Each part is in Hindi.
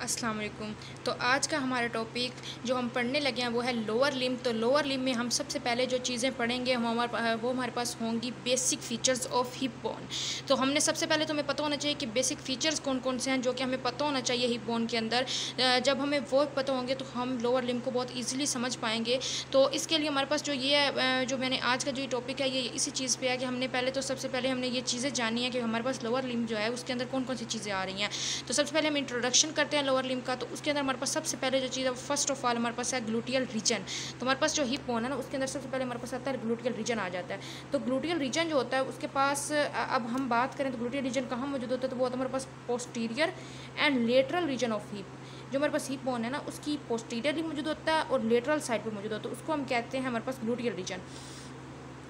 अस्सलाम वालेकुम। तो आज का हमारा टॉपिक जो हम पढ़ने लगे हैं वो है लोअर लिम्ब। तो लोअर लिम्ब में हम सबसे पहले जो चीज़ें पढ़ेंगे वो हमारे पास होंगी basic features of hip bone. तो हमने सबसे पहले तो हमें पता होना चाहिए कि बेसिक फ़ीचर्स कौन कौन से हैं जो कि हमें पता होना चाहिए हिप बोन के अंदर। जब हमें वो पता होंगे तो हम लोअर लिम्ब को बहुत ईजिली समझ पाएंगे। तो इसके लिए हमारे पास जो ये है, जो मैंने आज का जो टॉपिक है ये इसी चीज़ पे है कि हमने पहले तो सबसे पहले हमने ये चीज़ें जानी है कि हमारे पास लोअर लिम्ब जो है उसके अंदर कौन कौन सी चीज़ें आ रही हैं। तो सबसे पहले हम इंट्रोडक्शन करते हैं लोअर लिम्ब का। तो उसके अंदर हमारे पास सबसे पहले जो चीज़ है फर्स्ट ऑफ ऑल हमारे पास है ग्लूटियल रीजन। तो हमारे पास जो हिप बोन है ना उसके अंदर सबसे पहले हमारे पास आता है ग्लूटियल रीजन आ जाता है। तो ग्लूटियल रीजन जो होता है उसके पास अब हम बात करें तो ग्लूटियल रीजन कहाँ मौजूद होता है, तो वो होता है हमारे पास posterior and lateral region of hip. जो हमारे पास हिप बोन है ना उसकी पोस्टीरियरली मौजूद होता है और लेटरल साइड पे मौजूद होता है, उसको हम कहते हैं हमारे पास ग्लूटियल रीजन।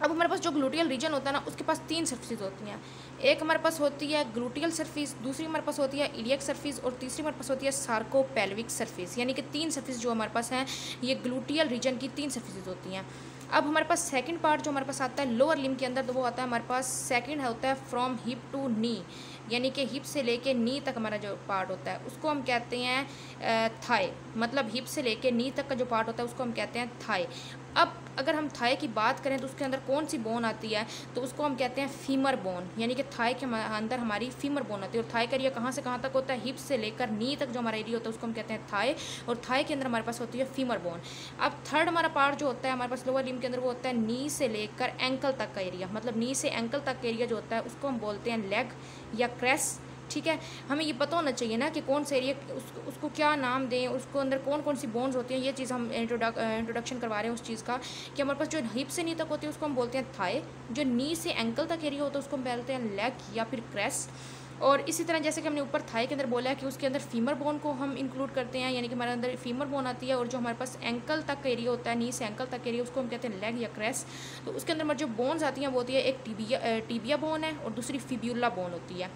अब हमारे पास जो ग्लूटियल रीजन होता है ना उसके पास तीन सर्फिस होती हैं। एक हमारे पास होती है ग्लूटियल सर्फिस, दूसरी हमारे पास होती है इलियक सर्फिस और तीसरी हमारे पास होती है सार्कोपेल्विक सर्फिस। यानी कि तीन सर्फिस जो हमारे पास हैं ये ग्लूटियल रीजन की तीन सर्फिस होती हैं। अब हमारे पास सेकंड पार्ट जो हमारे पास आता है लोअर लिम्ब के अंदर, तो वो आता है हमारे पास सेकंड होता है फ्रॉम हिप टू नी। यानी कि हिप से लेके नी तक हमारा जो पार्ट होता है उसको हम कहते हैं थाई। मतलब हिप से लेके नी तक का जो पार्ट होता है उसको हम कहते हैं थाई। अब अगर हम थाई की बात करें तो उसके अंदर कौन सी बोन आती है, तो उसको हम कहते हैं फीमर बोन। यानी कि थाई के अंदर हमारी फीमर बोन आती है। और थाई का एरिया कहाँ से कहाँ तक होता है, हिप से लेकर नी तक जो हमारा एरिया होता है उसको हम कहते हैं थाई। और थाई के अंदर हमारे पास होती है फीमर बोन। अब थर्ड हमारा पार्ट जो होता है हमारे पास लोअर लिम्ब के अंदर वो होता है नी से लेकर एंकल तक का एरिया। मतलब नी से एंकल तक का एरिया जो होता है उसको हम बोलते हैं लेग या क्रेस। ठीक है, हमें ये पता होना चाहिए ना कि कौन सा एरिया उसको क्या नाम दें, उसको अंदर कौन कौन सी बोन्स होती हैं। ये चीज़ हम इंट्रोडक्शन करवा रहे हैं उस चीज़ का कि हमारे पास जो हिप से नी तक होती है उसको हम बोलते हैं थाई। जो नी से एंकल तक एरिया होता है उसको हम बोलते हैं लेग या फिर क्रेस। और इसी तरह जैसे कि हमने ऊपर थाई के अंदर बोला है कि उसके अंदर फीमर बोन को हम इंक्लूड करते हैं। यानी कि हमारे अंदर फीमर बोन आती है और जो हमारे पास एंकल तक का एरिया होता है, नी से एंकल तक एरिया, उसको हम कहते हैं लेग या क्रेस। तो उसके अंदर हमारी जो बोन्स आती हैं वो होती है एक टीबिया बोन है और दूसरी फिब्यूला बोन होती है।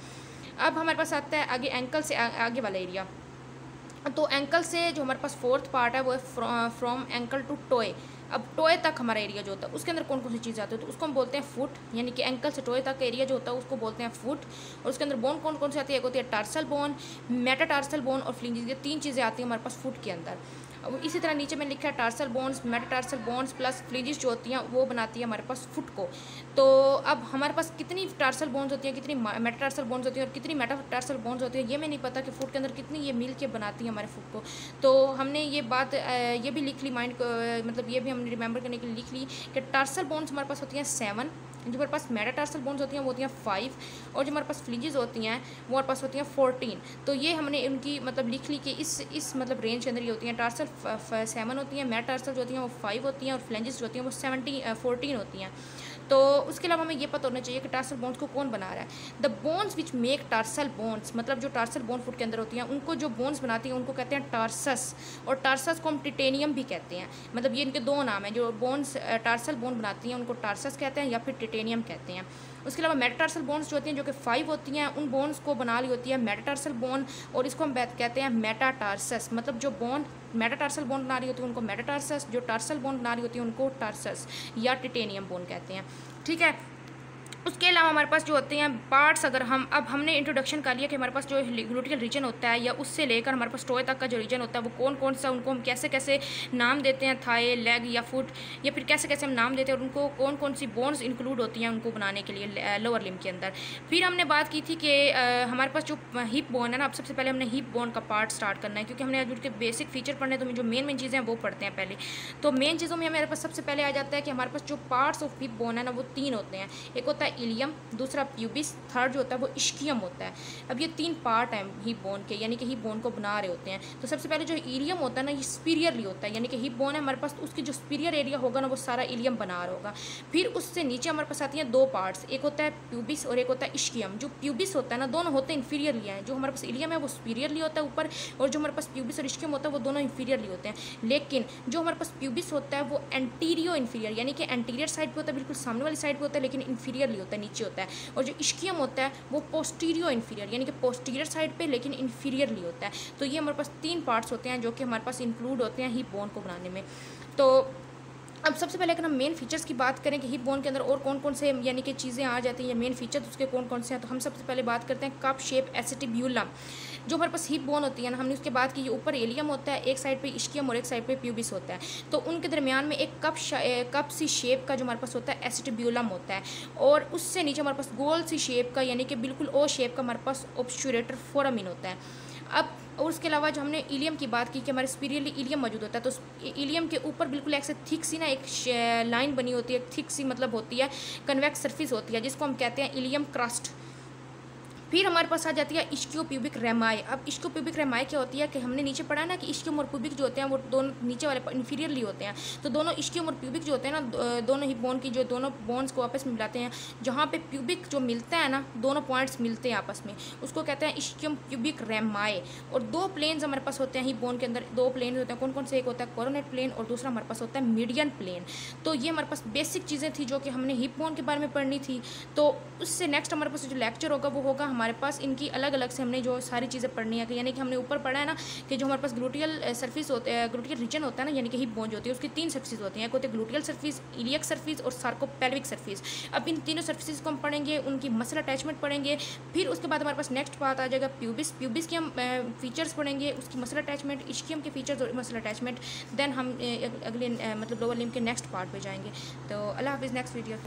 अब हमारे पास आता है आगे एंकल से आगे वाला एरिया। तो एंकल से जो हमारे पास फोर्थ पार्ट है वो है फ्रॉम एंकल टू टोए। अब टोए तक हमारा एरिया जो होता है उसके अंदर कौन कौन सी चीज़ आती है, तो उसको हम बोलते हैं फुट। यानी कि एंकल से टोए तक का एरिया जो होता है उसको बोलते हैं फुट। और उसके अंदर बोन कौन कौन सी आती है, एक होती है टार्सल बोन, मेटाटार्सल बोन और फ्लिंजेस। ये तीन चीज़ें आती हैं हमारे पास फुट के अंदर। अब इसी तरह नीचे में लिखा है tarsal bones, metatarsal bones plus phalanges जो होती हैं वो बनाती है हमारे पास फुट को। तो अब हमारे पास कितनी टार्सल बोन्स होती हैं, कितनी मेटाटार्सल बोन्स होती हैं और कितनी मेटाटार्सल बोन्स होती है ये मैं नहीं पता कि फुट के अंदर कितनी ये मिल के बनाती है हमारे फुट को। तो हमने ये बात ये भी लिख ली माइंड मतलब ये भी हमने रिमेंबर करने के लिए लिख ली कि टार्सल बोन्स हमारे पास होती हैं 7, जो हमारे पास मेटाटार्सल बोन्स होती हैं वो होती हैं 5 और जो हमारे पास फ्लिंजेस होती हैं वो हमारे पास होती हैं 14। तो ये हमने उनकी मतलब लिख ली कि इस मतलब रेंज के अंदर ये होती हैं। टार्सल 7 होती हैं, मेटाटार्सल जो होती हैं वो 5 होती हैं और फ्लिंजेस जो होती हैं वो 14 होती हैं। तो उसके अलावा हमें ये पता होना चाहिए कि टार्सल बोन्स को कौन बना रहा है। The bones which make tarsal bones, मतलब जो टार्सल बोन फुट के अंदर होती हैं उनको जो बोन्स बनाती हैं उनको कहते हैं टार्सस। और टार्सस को हम टिटेनियम भी कहते हैं। मतलब ये इनके दो नाम हैं, जो बोन्स टार्सल बोन बनाती हैं उनको टार्सस कहते हैं या फिर टिटेनियम कहते हैं। उसके अलावा मेटाटार्सल बोन्स जो होती हैं जो कि 5 होती हैं उन बोन्स को बना ली होती है मेटाटार्सल बोन और इसको हम कहते हैं मेटाटार्सस। मतलब जो बोन मेटाटार्सल बोन बना रही होती है उनको मेटाटार्सस, जो टार्सल बोन बना रही होती है उनको टार्सस या टिटेनियम बोन कहते हैं। ठीक है, उसके अलावा हमारे पास जो होते हैं पार्ट्स, अगर हम अब हमने इंट्रोडक्शन कर लिया कि हमारे पास जो ग्लूटियल रीजन होता है या उससे लेकर हमारे पास टोए तक का जो रीजन होता है वो कौन कौन सा, उनको हम कैसे कैसे नाम देते हैं, थाई, लेग या फुट, या फिर कैसे कैसे हम नाम देते हैं और उनको कौन कौन सी बोन्स इंक्लूड होती हैं उनको बनाने के लिए लोअर लिम्ब के अंदर। फिर हमने बात की थी कि हमारे पास जो हिप बोन है ना, अब सबसे पहले हमने हिप बोन का पार्ट स्टार्ट करना है क्योंकि हमने आज उनके बेसिक फीचर पढ़ने, तो जो मेन चीज़ें हैं वो पढ़ते हैं पहले। तो मेन चीज़ों में हमारे पास सबसे पहले आ जाता है कि हमारे पास जो पार्ट्स ऑफ हिप बोन है ना वो 3 होते हैं। एक होता है इलियम, दूसरा प्यूबिस, थर्ड जो होता है वो इश्कियम होता है। अब ये 3 पार्ट हैं हिप बोन के, यानी कि हिप बोन को बना रहे होते हैं। तो सबसे पहले जो इलियम होता है ना ये स्पीरियरली होता है, यानी कि हिप बोन है हमारे पास, तो उसकी जो स्पीरियर एरिया होगा ना वो सारा इलियम बना रहा होगा। फिर उससे नीचे हमारे पास आती हैं 2 पार्ट्स, एक होता है प्यूबिस और एक होता है इश्कियम। जो प्यूबिस होता है ना दोनों होते हैं इन्फीरियरली हैं, जो हमारे पास इलियम है वो सुपीरियरली होता है ऊपर, और जो हमारे पास प्यूबिस और इश्कियम होता है वो दोनों इन्फीरियरली होते हैं। लेकिन जो हमारे पास प्यूबिस होता है वो एंटीरियो इन्फीरियर, यानी कि एंटीरियर साइड पर होता है, बिल्कुल सामने वाली साइड पर होता है, लेकिन इन्फीरियरली होता है, नीचे होता है। और जो इश्कियम होता है वो पोस्टीरियो इन्फीरियर, यानी कि पोस्टीरियर साइड पे लेकिन इन्फीरियरली होता है। तो ये हमारे पास 3 पार्ट्स होते हैं जो कि हमारे पास इंक्लूड होते हैं हिप बोन को बनाने में। तो अब सबसे पहले अगर हम मेन फीचर्स की बात करें कि हिप बोन के अंदर और कौन कौन से यानी कि चीज़ें आ जाती हैं या मेन फीचर्स उसके कौन कौन से हैं, तो हम सबसे पहले बात करते हैं कप शेप एसिटिब्यूलम। जो हमारे पास हिप बोन होती है ना, हमने उसके बाद की ऊपर एलियम होता है, एक साइड पे इस्कियम और एक साइड पे प्यूबिस होता है। तो उनके दरमियान में एक कप सी शेप का जो हमारे पास होता है एसिटिब्यूलम होता है, और उससे नीचे हमारे पास गोल सी शेप का यानी कि बिल्कुल ओ शेप का हमारे पास ऑब्स्चुरेटर फोरामिन होता है। अब और उसके अलावा जो हमने इलियम की बात की कि हमारे स्पीरियरली इलियम मौजूद होता है, तो उस इलियम के ऊपर बिल्कुल एक से थिक सी ना एक लाइन बनी होती है, थिक सी मतलब होती है, कन्वेक्स सरफेस होती है, जिसको हम कहते हैं इलियम क्रस्ट। फिर हमारे पास आ जाती है इस्कियोप्यूबिक रेमाई। अब इस्कियोप्यूबिक रेमाई क्या होती है कि हमने नीचे पढ़ा ना कि इस्कियम और प्यूबिक जो होते हैं वो दोनों नीचे वाले इन्फीरियरली होते हैं। तो दोनों इस्कियम और प्यूबिक जो होते हैं ना, दोनों ही बोन की जो दोनों बोन्स को आपस में मिलाते हैं, जहाँ पे प्यूबिक जो मिलता है ना, दोनों पॉइंट्स मिलते हैं आपस में, उसको कहते हैं इस्कियम प्यूबिक रेमाई। और दो प्लेन्स हमारे पास होते हैं ही बोन के अंदर, दो प्लेन होते हैं। कौन कौन से? एक होता है कोरोनेट प्लेन और दूसरा हमारे पास होता है मीडियन प्लेन। तो ये हमारे पास बेसिक चीज़ें थी जो कि हमने हिप बोन के बारे में पढ़नी थी। तो उससे नेक्स्ट हमारे पास जो लेक्चर होगा वो होगा हमारे पास इनकी अलग अलग से हमने जो सारी चीज़ें पढ़नी है, यानी कि हमने ऊपर पढ़ा है ना कि जो हमारे पास ग्लूटियल सरफेस होते हैं, ग्लूटियल रीजन होता है ना, यानी कि हिप बोन जो होती है उसकी 3 सरफेस होती हैं। एक होती है ग्लूटियल सरफेस, इलियक सरफेस और सार्कोपेल्विक सरफेस। अब इन तीनों सरफेसेस को हम पढ़ेंगे, उनकी मसल अटैचमेंट पढ़ेंगे। फिर उसके बाद हमारे पास नेक्स्ट बात आ जाएगा प्यूबिस। प्यूबिस के हम फीचर्स पढ़ेंगे, उसकी मसल अटैचमेंट, इस्कियम के फीचर्स और मसल अटैचमेंट। देन हम अगले मतलब लोअर लिम्ब के नेक्स्ट पार्ट पे जाएंगे। तो अल्लाह हाफिज़, नेक्स्ट वीडियो।